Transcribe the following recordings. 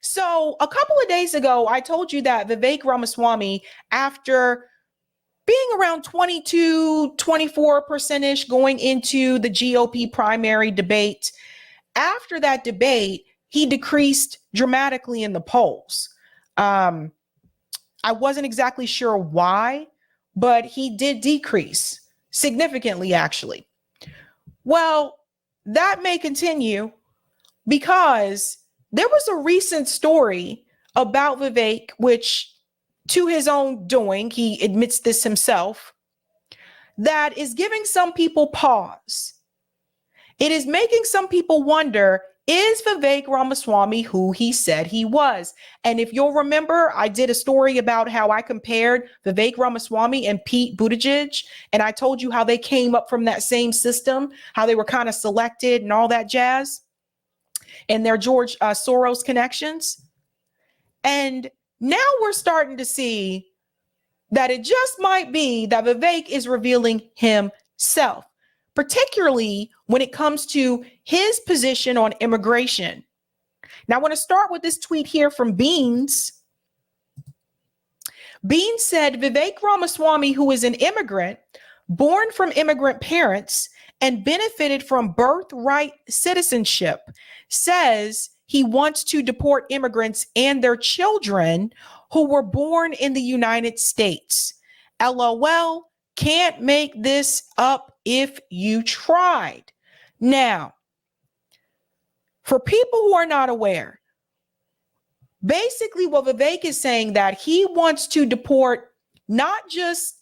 So a couple of days ago, I told you that Vivek Ramaswamy, after being around 22, 24%-ish going into the GOP primary debate, after that debate, he decreased dramatically in the polls. I wasn't exactly sure why, but he did decrease significantly, actually. Well, that may continue because there was a recent story about Vivek, which to his own doing, he admits this himself, that is giving some people pause. It is making some people wonder, is Vivek Ramaswamy who he said he was? And if you'll remember, I did a story about how I compared Vivek Ramaswamy and Pete Buttigieg, and I told you how they came up from that same system, how they were kind of selected and all that jazz, and their George Soros connections. And now we're starting to see that it just might be that Vivek is revealing himself, particularly when it comes to his position on immigration. Now, I want to start with this tweet here from Beans. Beans said, Vivek Ramaswamy, who is an immigrant, born from immigrant parents and benefited from birthright citizenship, says he wants to deport immigrants and their children who were born in the United States. LOL, can't make this up if you tried. Now, for people who are not aware, basically what Vivek is saying that he wants to deport not just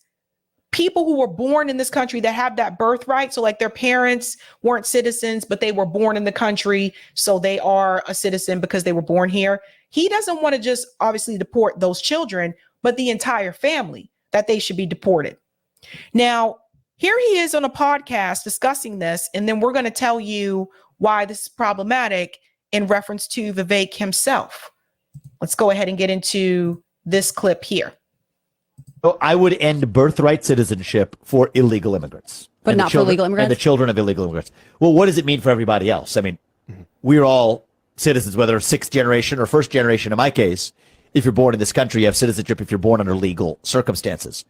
people who were born in this country that have that birthright. So like their parents weren't citizens, but they were born in the country. So they are a citizen because they were born here. He doesn't want to just obviously deport those children, but the entire family, that they should be deported. Now, here he is on a podcast discussing this, and then we're going to tell you why this is problematic in reference to Vivek himself. Let's go ahead and get into this clip here. So I would end birthright citizenship for illegal immigrants. But not for legal immigrants? And the children of illegal immigrants. Well, what does it mean for everybody else? I mean, we're all citizens, whether sixth generation or first generation. In my case, if you're born in this country, you have citizenship if you're born under legal circumstances.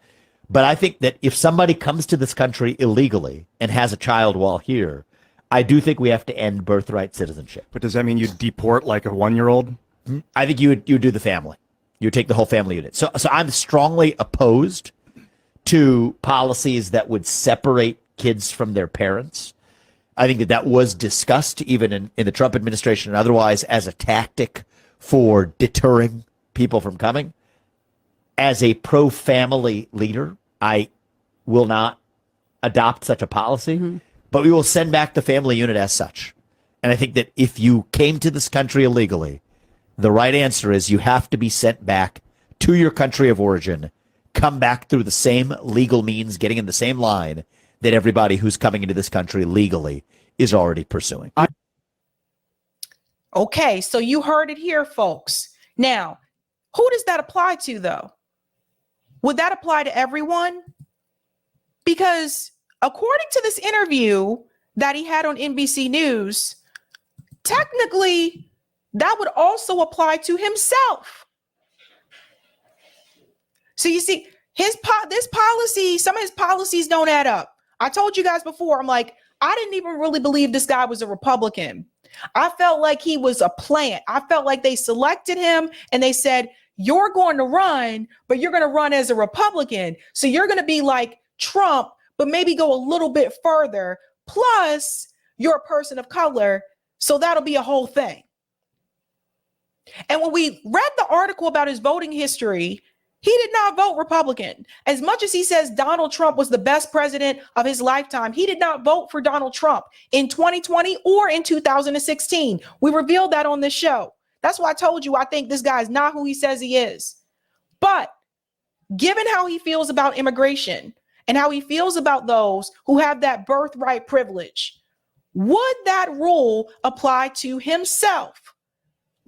But I think that if somebody comes to this country illegally and has a child while here, I do think we have to end birthright citizenship. But does that mean you deport like a 1-year-old? I think you would do the family. You would take the whole family unit. So I'm strongly opposed to policies that would separate kids from their parents. I think that was discussed even in the Trump administration and otherwise as a tactic for deterring people from coming. As a pro-family leader, I will not adopt such a policy, but we will send back the family unit as such. And I think that if you came to this country illegally, the right answer is you have to be sent back to your country of origin, come back through the same legal means, getting in the same line that everybody who's coming into this country legally is already pursuing. Okay, so you heard it here, folks. Now, who does that apply to, though? Would that apply to everyone? Because according to this interview that he had on NBC News, technically, that would also apply to himself. So you see, this policy, some of his policies don't add up. I told you guys before, I'm like, I didn't even really believe this guy was a Republican. I felt like he was a plant. I felt like they selected him and they said, you're going to run, but you're going to run as a Republican. So you're going to be like Trump, but maybe go a little bit further. Plus, you're a person of color. So that'll be a whole thing. And when we read the article about his voting history, he did not vote Republican. As much as he says Donald Trump was the best president of his lifetime, he did not vote for Donald Trump in 2020 or in 2016. We revealed that on this show. That's why I told you I think this guy is not who he says he is. But given how he feels about immigration and how he feels about those who have that birthright privilege, would that rule apply to himself?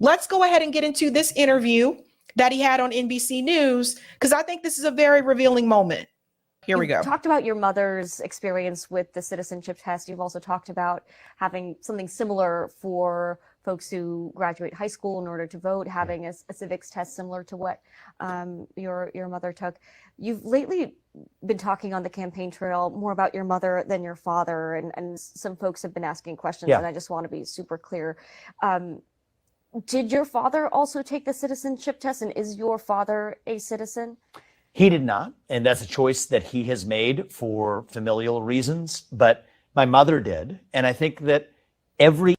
Let's go ahead and get into this interview that he had on NBC News, because I think this is a very revealing moment. Here we go. You talked about your mother's experience with the citizenship test. You've also talked about having something similar for folks who graduate high school in order to vote, having a civics test similar to what your mother took. You've lately been talking on the campaign trail more about your mother than your father, and some folks have been asking questions, and I just want to be super clear. Did your father also take the citizenship test, and is your father a citizen? He did not, and that's a choice that he has made for familial reasons, but my mother did, and I think that every...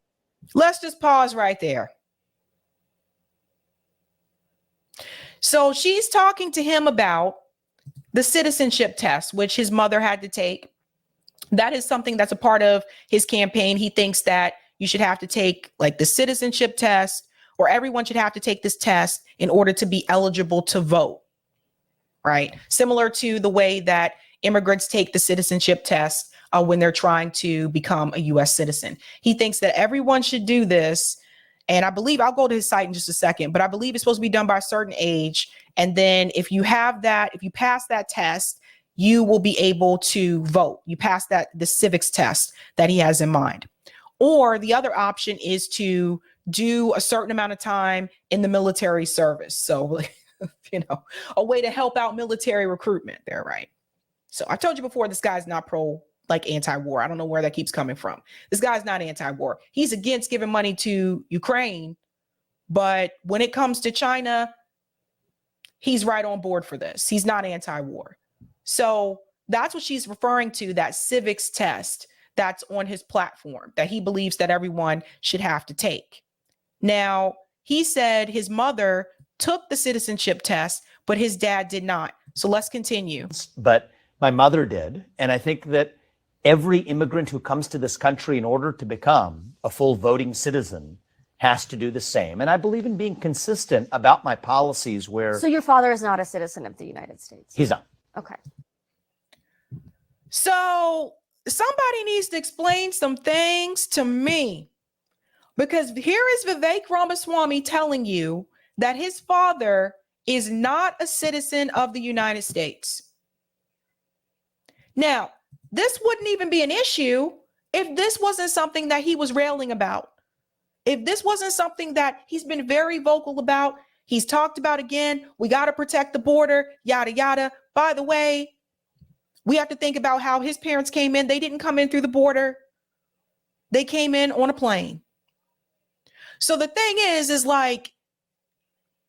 Let's just pause right there. So she's talking to him about the citizenship test, which his mother had to take. That is something that's a part of his campaign. He thinks that you should have to take like the citizenship test, or everyone should have to take this test in order to be eligible to vote, right? Similar to the way that immigrants take the citizenship test when they're trying to become a U.S. citizen. He thinks that everyone should do this. And I believe, I'll go to his site in just a second, but I believe it's supposed to be done by a certain age. And then if you have that, if you pass that test, you will be able to vote. You pass the civics test that he has in mind. Or the other option is to do a certain amount of time in the military service. So, a way to help out military recruitment there, right? So I told you before, this guy's not anti-war. I don't know where that keeps coming from. This guy's not anti-war. He's against giving money to Ukraine. But when it comes to China, he's right on board for this. He's not anti-war. So that's what she's referring to, that civics test that's on his platform that he believes that everyone should have to take. Now, he said his mother took the citizenship test, but his dad did not. So let's continue. But my mother did. And I think that every immigrant who comes to this country in order to become a full voting citizen has to do the same. And I believe in being consistent about my policies where... So your father is not a citizen of the United States? He's not. Okay. So somebody needs to explain some things to me, because here is Vivek Ramaswamy telling you that his father is not a citizen of the United States. Now, this wouldn't even be an issue if this wasn't something that he was railing about. If this wasn't something that he's been very vocal about, he's talked about again, we got to protect the border, yada, yada. By the way, we have to think about how his parents came in. They didn't come in through the border. They came in on a plane. So the thing is like,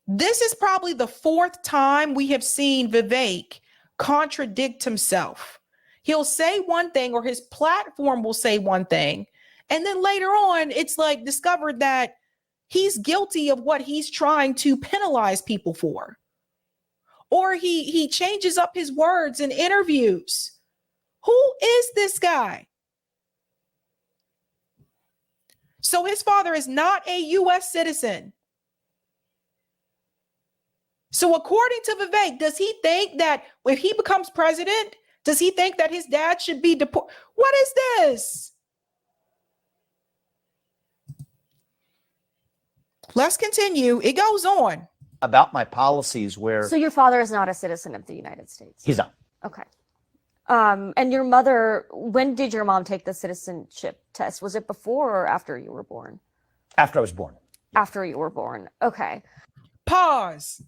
this is probably the fourth time we have seen Vivek contradict himself. He'll say one thing, or his platform will say one thing, and then later on, it's like discovered that he's guilty of what he's trying to penalize people for. Or he changes up his words in interviews. Who is this guy? So his father is not a U.S. citizen. So according to Vivek, does he think that if he becomes president, does he think that his dad should be deported? What is this? Let's continue. It goes on. About my policies where... So your father is not a citizen of the United States? He's not. Okay. And your mother, when did your mom take the citizenship test? Was it before or after you were born? After I was born. After you were born. Okay. Pause.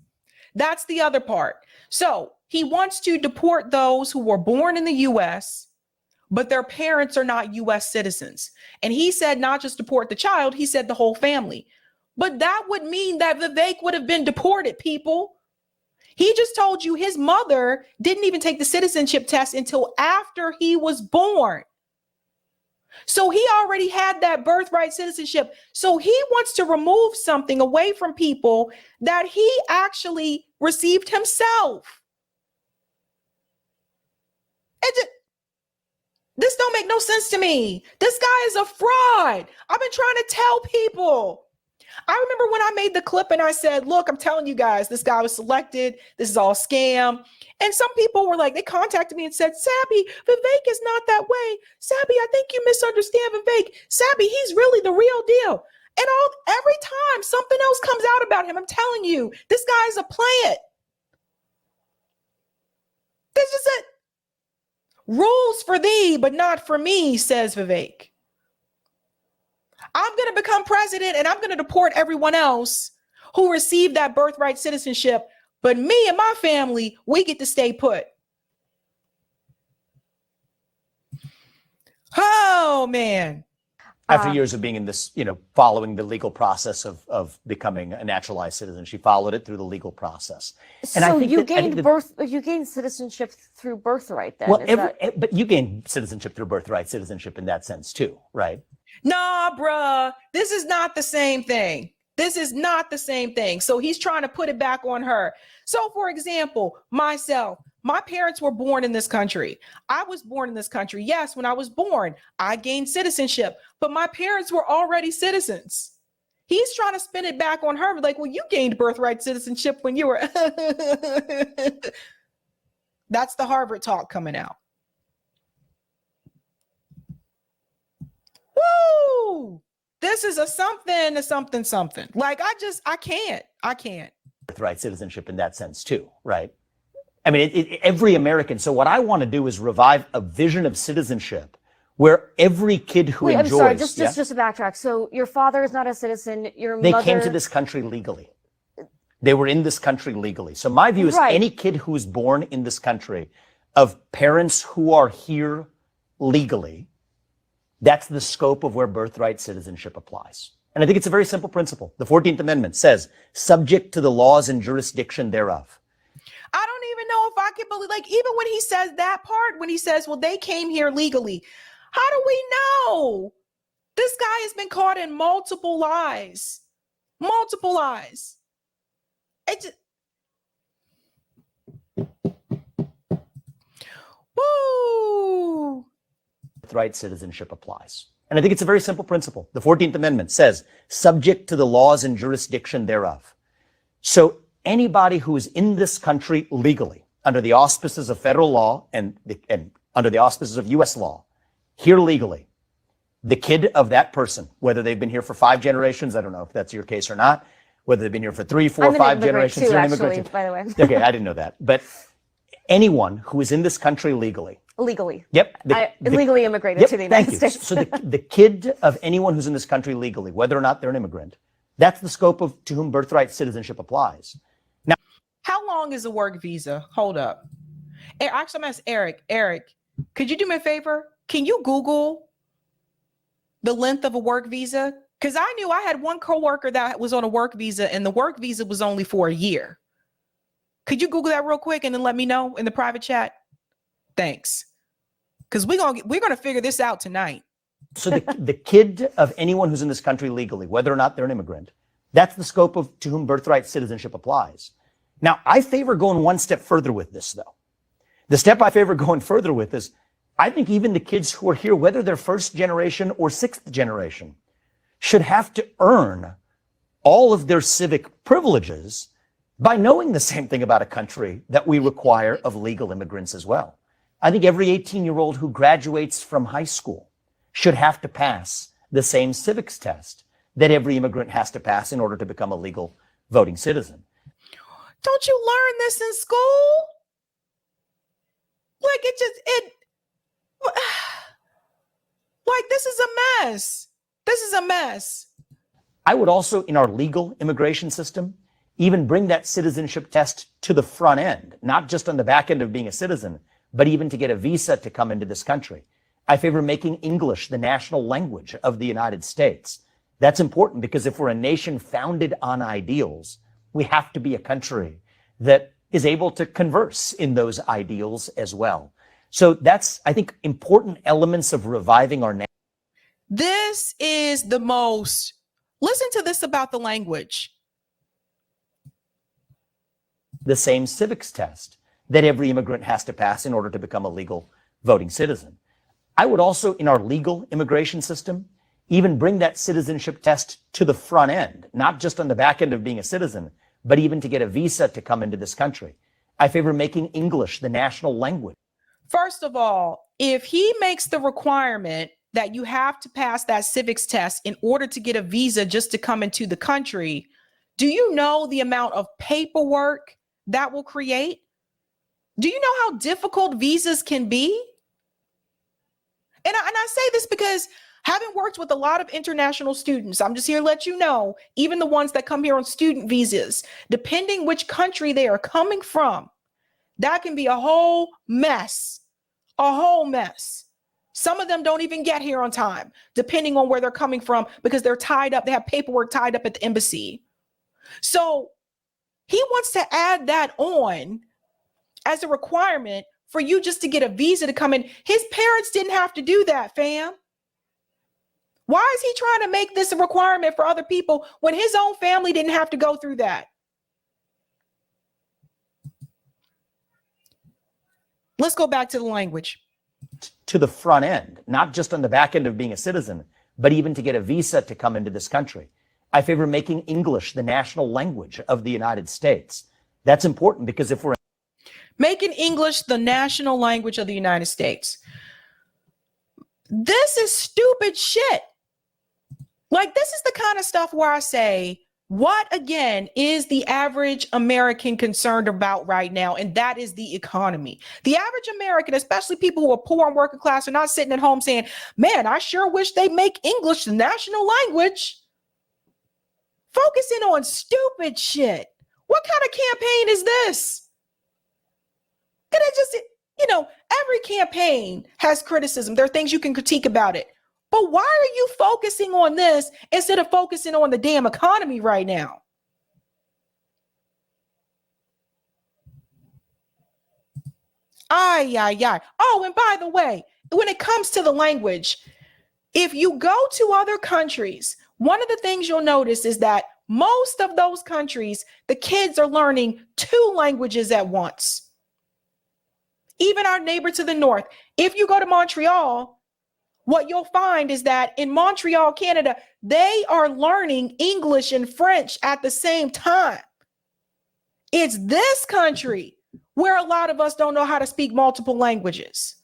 That's the other part. So he wants to deport those who were born in the U.S., but their parents are not U.S. citizens. And he said not just deport the child, he said the whole family. But that would mean that Vivek would have been deported, people. He just told you his mother didn't even take the citizenship test until after he was born. So he already had that birthright citizenship. So he wants to remove something away from people that he actually received himself. This don't make no sense to me. This guy is a fraud. I've been trying to tell people. I remember when I made the clip and I said, look, I'm telling you guys, this guy was selected. This is all scam. And some people were like, they contacted me and said, Sabby, Vivek is not that way. Sabby, I think you misunderstand Vivek. Sabby, he's really the real deal. And every time something else comes out about him, I'm telling you, this guy is a plant. This is it. Rules for thee, but not for me, says Vivek. I'm going to become president and I'm going to deport everyone else who received that birthright citizenship. But me and my family, we get to stay put. Oh, man. After years of being in this, following the legal process of becoming a naturalized citizen, she followed it through the legal process. And so you gained citizenship through birthright then? Well, but you gained citizenship through birthright citizenship in that sense too, right? Nah, bruh, this is not the same thing. This is not the same thing. So he's trying to put it back on her. So for example, myself, my parents were born in this country. I was born in this country. Yes, when I was born, I gained citizenship, but my parents were already citizens. He's trying to spin it back on her. Like, well, you gained birthright citizenship when you were. That's the Harvard talk coming out. Woo! This is a something. Like, I can't. Birthright citizenship in that sense too, right? I mean, every American. So what I want to do is revive a vision of citizenship where every kid who enjoys. I'm sorry, just to backtrack. So your father is not a citizen. They came to this country legally. They were in this country legally. So my view is any kid who is born in this country of parents who are here legally, that's the scope of where birthright citizenship applies. And I think it's a very simple principle. The 14th Amendment says, subject to the laws and jurisdiction thereof. I don't even know if I can believe, like, even when he says that part, when he says, well, they came here legally, how do we know? This guy has been caught in multiple lies. Woo! Birthright citizenship applies. And I think it's a very simple principle. The 14th Amendment says, subject to the laws and jurisdiction thereof. So anybody who is in this country legally, under the auspices of federal law and under the auspices of U.S. law, here legally, the kid of that person, whether they've been here for 5 generations, I don't know if that's your case or not, whether they've been here for 3, 4, 5 generations. Too, actually, by the way. Okay, I didn't know that. But anyone who is in this country legally. Yep. Illegally immigrated to the United States. So the kid of anyone who's in this country legally, whether or not they're an immigrant, that's the scope of to whom birthright citizenship applies. Now, how long is a work visa? Hold up. Actually, I'm going to ask Eric. Eric, could you do me a favor? Can you Google the length of a work visa? Because I knew I had one coworker that was on a work visa and the work visa was only for a year. Could you Google that real quick and then let me know in the private chat? Thanks. Because we're gonna figure this out tonight. So the kid of anyone who's in this country legally, whether or not they're an immigrant, that's the scope of to whom birthright citizenship applies. Now, I favor going one step further with this, though. The step I favor going further with is, I think even the kids who are here, whether they're first generation or sixth generation, should have to earn all of their civic privileges by knowing the same thing about a country that we require of legal immigrants as well. I think every 18-year-old who graduates from high school should have to pass the same civics test that every immigrant has to pass in order to become a legal voting citizen. Don't you learn this in school? Like like this is a mess. This is a mess. I would also, in our legal immigration system, even bring that citizenship test to the front end, not just on the back end of being a citizen, but even to get a visa to come into this country. I favor making English the national language of the United States. That's important because if we're a nation founded on ideals, we have to be a country that is able to converse in those ideals as well. So that's, I think, important elements of reviving our nation. This is the most, listen to this about the language. The same civics test that every immigrant has to pass in order to become a legal voting citizen. I would also, in our legal immigration system, even bring that citizenship test to the front end, not just on the back end of being a citizen, but even to get a visa to come into this country. I favor making English the national language. First of all, if he makes the requirement that you have to pass that civics test in order to get a visa just to come into the country, do you know the amount of paperwork that will create? Do you know how difficult visas can be? And I say this because Having worked with a lot of international students, I'm just here to let you know, even the ones that come here on student visas, depending which country they are coming from, that can be a whole mess, a whole mess. Some of them don't even get here on time, depending on where they're coming from, because they're tied up. They have paperwork tied up at the embassy. So he wants to add that on as a requirement for you just to get a visa to come in. His parents didn't have to do that, fam. Why is he trying to make this a requirement for other people when his own family didn't have to go through that? Let's go back to the language. To the front end, not just on the back end of being a citizen, but even to get a visa to come into this country. I favor making English the national language of the United States. That's important because if we're making English the national language of the United States, this is stupid shit. Like, this is the kind of stuff where I say, what again is the average American concerned about right now? And that is the economy. The average American, especially people who are poor and working class, are not sitting at home saying, man, I sure wish they make English the national language. Focusing on stupid shit. What kind of campaign is this? And it just, every campaign has criticism. There are things you can critique about it. But why are you focusing on this instead of focusing on the damn economy right now? Ay. Oh, and by the way, when it comes to the language, if you go to other countries, one of the things you'll notice is that most of those countries, the kids are learning 2 languages at once. Even our neighbor to the north, if you go to Montreal, what you'll find is that in Montreal, Canada, they are learning English and French at the same time. It's this country where a lot of us don't know how to speak multiple languages.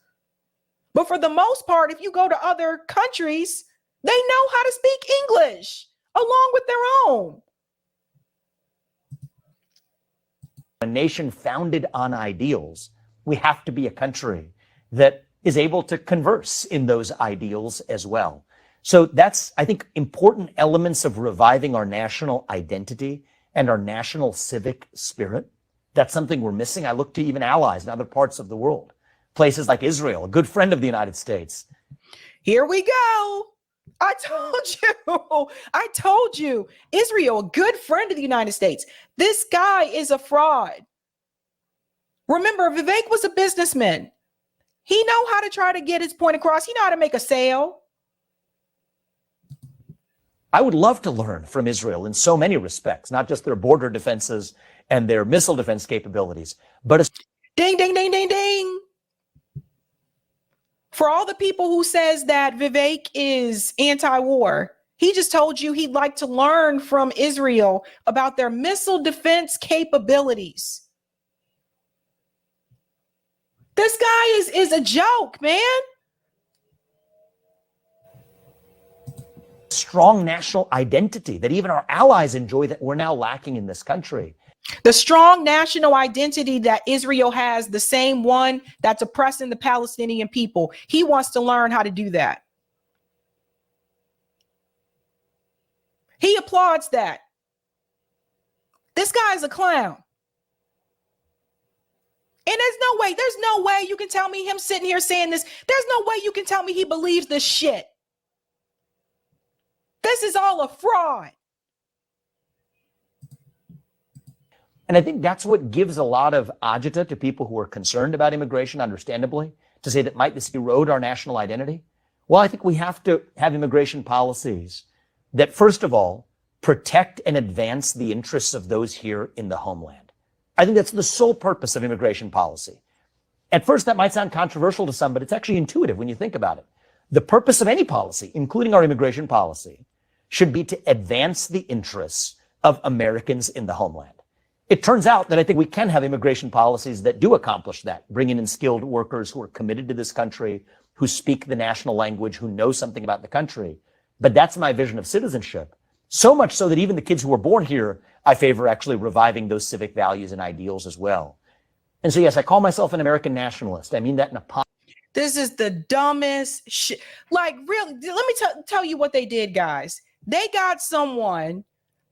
But for the most part, if you go to other countries, they know how to speak English along with their own. a nation founded on ideals, we have to be a country that is able to converse in those ideals as well. So that's, I think, important elements of reviving our national identity and our national civic spirit. That's something we're missing. I look to even allies in other parts of the world, places like Israel, a good friend of the United States. Here we go. I told you, Israel, a good friend of the United States. This guy is a fraud. Remember, Vivek was a businessman. He know how to try to get his point across. He know how to make a sale. I would love to learn from Israel in so many respects, not just their border defenses and their missile defense capabilities, but ding, ding, ding, ding, ding. For all the people who says that Vivek is anti-war, he just told you he'd like to learn from Israel about their missile defense capabilities. This guy is a joke, man. Strong national identity that even our allies enjoy that we're now lacking in this country. The strong national identity that Israel has, the same one that's oppressing the Palestinian people. He wants to learn how to do that. He applauds that. This guy is a clown. And there's no way you can tell me him sitting here saying this. There's no way you can tell me he believes this shit. This is all a fraud. And I think that's what gives a lot of agita to people who are concerned about immigration, understandably, to say that might this erode our national identity? Well, I think we have to have immigration policies that, first of all, protect and advance the interests of those here in the homeland. I think that's the sole purpose of immigration policy. At first, that might sound controversial to some, but it's actually intuitive when you think about it. The purpose of any policy, including our immigration policy, should be to advance the interests of Americans in the homeland. It turns out that I think we can have immigration policies that do accomplish that, bringing in skilled workers who are committed to this country, who speak the national language, who know something about the country. But that's my vision of citizenship. So much so that even the kids who were born here, I favor actually reviving those civic values and ideals as well. And so, yes, I call myself an American nationalist. I mean that in a positive. This is the dumbest shit. Like, really, let me tell you what they did, guys. They got someone.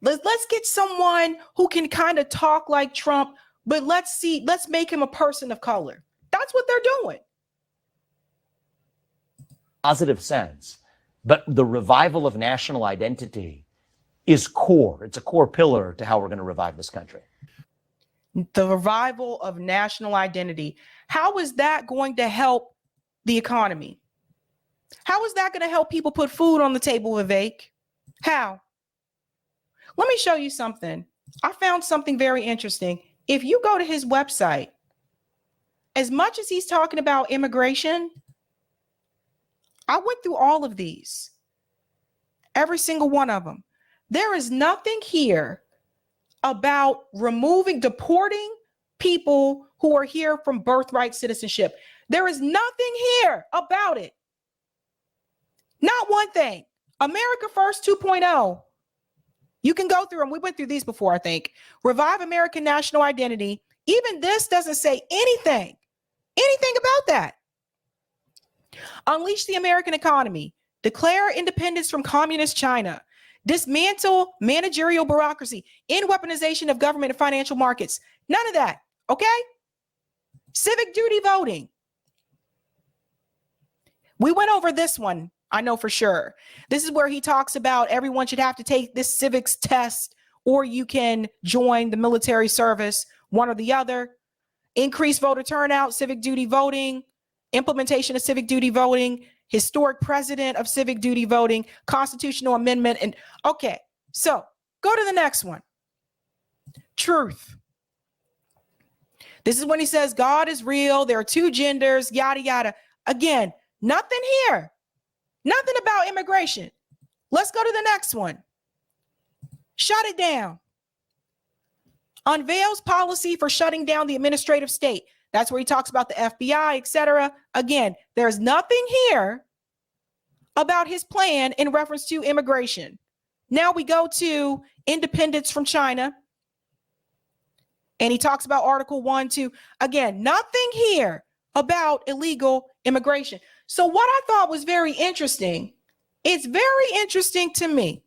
Let's get someone who can kind of talk like Trump, but let's make him a person of color. That's what they're doing. Positive sense. But the revival of national identity is core. It's a core pillar to how we're going to revive this country. The revival of national identity. How is that going to help the economy? How is that going to help people put food on the table, Vivek? How? Let me show you something. I found something very interesting. If you go to his website, as much as he's talking about immigration, I went through all of these, every single one of them. There is nothing here about deporting people who are here from birthright citizenship. There is nothing here about it. Not one thing. America First 2.0. You can go through them. We went through these before, I think. Revive American national identity. Even this doesn't say anything about that. Unleash the American economy. Declare independence from communist China. Dismantle managerial bureaucracy. End weaponization of government and financial markets. None of that. Okay? Civic duty voting. We went over this one, I know for sure. This is where he talks about everyone should have to take this civics test, or you can join the military service, one or the other. Increase voter turnout, civic duty voting, implementation of civic duty voting, historic precedent of civic duty voting, constitutional amendment. And okay, so go to the next one. Truth. This is when he says God is real. There are two genders, yada, yada. Again, nothing here. Nothing about immigration. Let's go to the next one. Shut it down. Unveils policy for shutting down the administrative state. That's where he talks about the FBI, etc. Again, there's nothing here about his plan in reference to immigration. Now we go to independence from China. And he talks about Article 1, 2. Again, nothing here about illegal immigration. So what I thought was very interesting, it's very interesting to me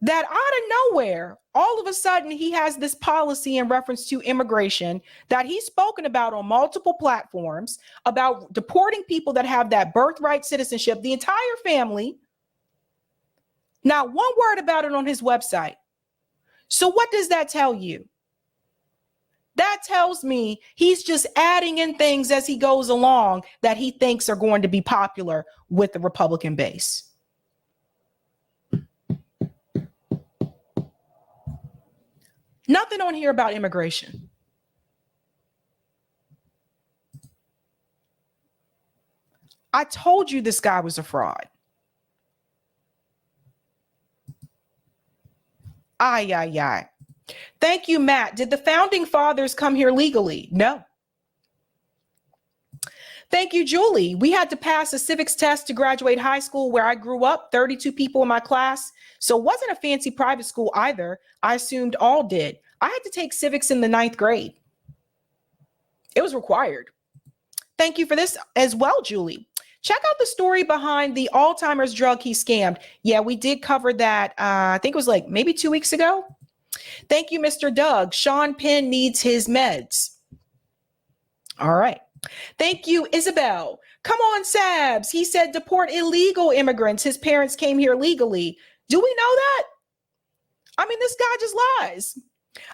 that out of nowhere, all of a sudden he has this policy in reference to immigration that he's spoken about on multiple platforms about deporting people that have that birthright citizenship, the entire family. Not one word about it on his website. So what does that tell you? That tells me he's just adding in things as he goes along that he thinks are going to be popular with the Republican base. Nothing on here about immigration. I told you this guy was a fraud. Ay, ay, ay. Thank you, Matt. Did the founding fathers come here legally? No. Thank you, Julie. We had to pass a civics test to graduate high school where I grew up, 32 people in my class. So it wasn't a fancy private school either. I assumed all did. I had to take civics in the 9th grade. It was required. Thank you for this as well, Julie. Check out the story behind the Alzheimer's drug he scammed. Yeah, we did cover that. I think it was like maybe 2 weeks ago. Thank you, Mr. Doug. Sean Penn needs his meds. All right. Thank you, Isabel. Come on, Sabs. He said deport illegal immigrants. His parents came here legally. Do we know that? I mean, this guy just lies.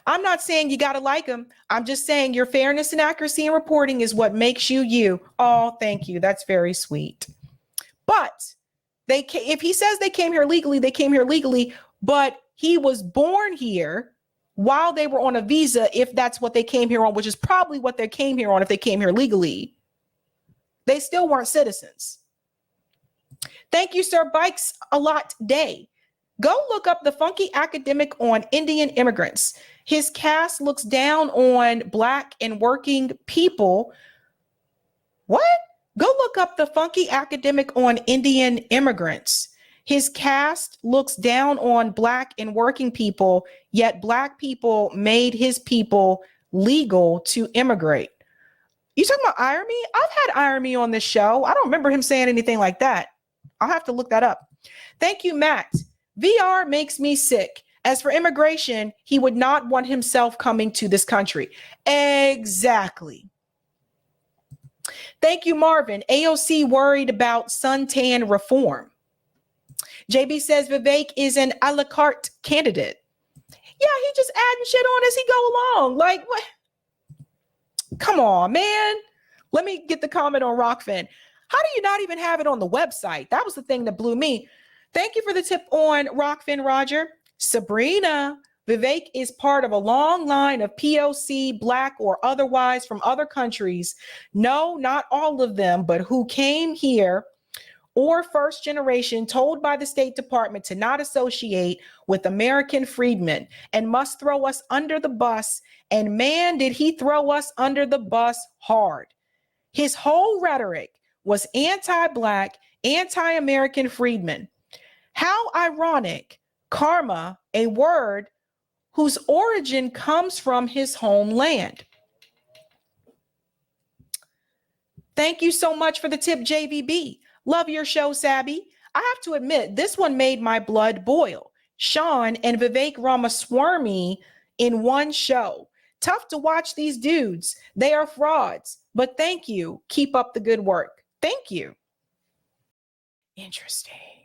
I'm not saying you got to like him. I'm just saying your fairness and accuracy in reporting is what makes you you. Oh, thank you. That's very sweet. But if he says they came here legally, they came here legally, but he was born here while they were on a visa, if that's what they came here on, which is probably what they came here on if they came here legally. They still weren't citizens. Thank you, Sir Bikes a Lot Day. Go look up the funky academic on Indian immigrants. His cast looks down on Black and working people. What? Go look up the funky academic on Indian immigrants. His cast looks down on Black and working people, yet Black people made his people legal to immigrate. You talking about Irony? I've had Irony on this show. I don't remember him saying anything like that. I'll have to look that up. Thank you, Matt. VR makes me sick. As for immigration, he would not want himself coming to this country. Exactly. Thank you, Marvin. AOC worried about suntan reform. JB says Vivek is an a la carte candidate. Yeah, he just adding shit on as he go along. Like, what? Come on, man. Let me get the comment on Rockfin. How do you not even have it on the website? That was the thing that blew me. Thank you for the tip on Rockfin, Roger. Sabrina, Vivek is part of a long line of POC, Black or otherwise from other countries. No, not all of them, but who came here or first generation told by the State Department to not associate with American freedmen and must throw us under the bus. And man, did he throw us under the bus hard. His whole rhetoric was anti-Black, anti-American freedmen. How ironic. Karma, a word whose origin comes from his homeland. Thank you so much for the tip, JVB. Love your show, Sabby. I have to admit, this one made my blood boil. Sean and Vivek Ramaswamy in one show. Tough to watch these dudes. They are frauds, but thank you. Keep up the good work. Thank you. Interesting.